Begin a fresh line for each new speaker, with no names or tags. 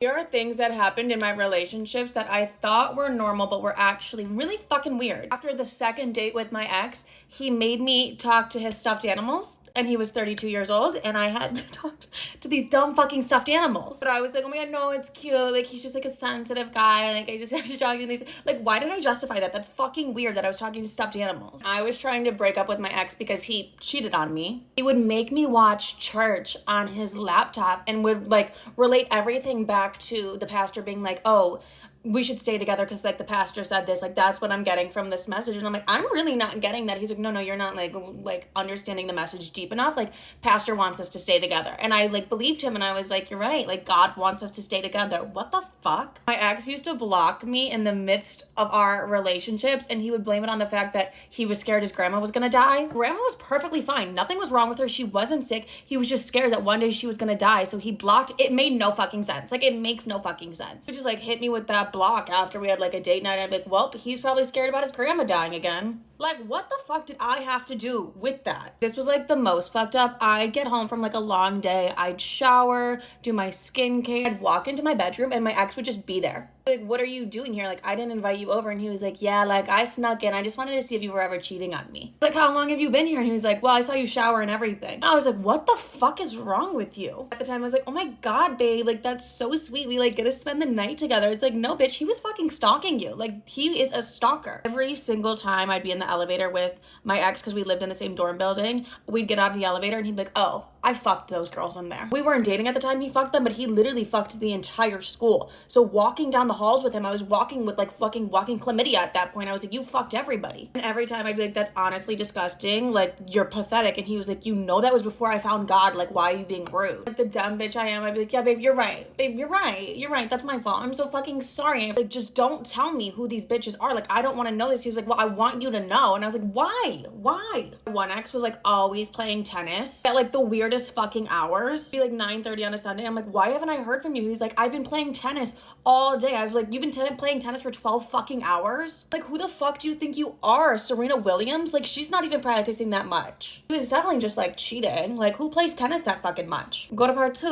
There are things that happened in my relationships that I thought were normal, but were actually really fucking weird. After the second date with my ex, he made me talk to his stuffed animals. And he was 32 years old, and I had to talk to these dumb fucking stuffed animals. But I was like, oh my god, no, it's cute. Like, he's just like a sensitive guy. Like, I just have to talk to these. Like, why did I justify that? That's fucking weird that I was talking to stuffed animals. I was trying to break up with my ex because he cheated on me. He would make me watch church on his laptop and would, like, relate everything back to the pastor being like, oh, we should stay together because, like, the pastor said this. Like, that's what I'm getting from this message. And I'm like, I'm really not getting that. He's like, no, you're not, like understanding the message deep enough. Like, pastor wants us to stay together. And I, like, believed him, and I was like, you're right. Like, God wants us to stay together. What the fuck? My ex used to block me in the midst of our relationships, and he would blame it on the fact that he was scared his grandma was gonna die. Grandma was perfectly fine. Nothing was wrong with her. She wasn't sick. He was just scared that one day she was gonna die, so he blocked. It made no fucking sense. Like, it makes no fucking sense. He just, like, hit me with that block after we had, like, a date night. I'd be like, well, he's probably scared about his grandma dying again. Like, what the fuck did I have to do with that? This was, like, the most fucked up. I'd get home from, like, a long day. I'd shower, do my skincare. I'd walk into my bedroom, and my ex would just be there. Like, what are you doing here? Like, I didn't invite you over. And he was like, yeah, like, I snuck in. I just wanted to see if you were ever cheating on me. Like, how long have you been here? And he was like, well, I saw you shower and everything. And I was like, what the fuck is wrong with you? At the time, I was like, oh my god, babe, like, that's so sweet. We, like, get to spend the night together. It's like, no, bitch, he was fucking stalking you. Like, he is a stalker. Every single time I'd be in the elevator with my ex, because we lived in the same dorm building, we'd get out of the elevator and he'd be like, oh, I fucked those girls in there. We weren't dating at the time he fucked them, but he literally fucked the entire school. So walking down the halls with him, I was walking with, like, fucking walking chlamydia at that point. I was like, you fucked everybody. And every time I'd be like, that's honestly disgusting. Like, you're pathetic. And he was like, you know that was before I found God. Like, why are you being rude? Like, the dumb bitch I am, I'd be like, yeah, babe, you're right. Babe, you're right. You're right. That's my fault. I'm so fucking sorry. Like, just don't tell me who these bitches are. Like, I don't want to know this. He was like, well, I want you to know. And I was like, why? Why? One ex was, like, always playing tennis at, like, the weirdest fucking hours. It'd be like 9:30 on a Sunday. I'm like, why haven't I heard from you? He's like, I've been playing tennis all day. I was like, you've been playing tennis for 12 fucking hours? Like, who the fuck do you think you are? Serena Williams? Like, she's not even practicing that much. He was definitely just, like, cheating. Like, who plays tennis that fucking much? Go to part 2.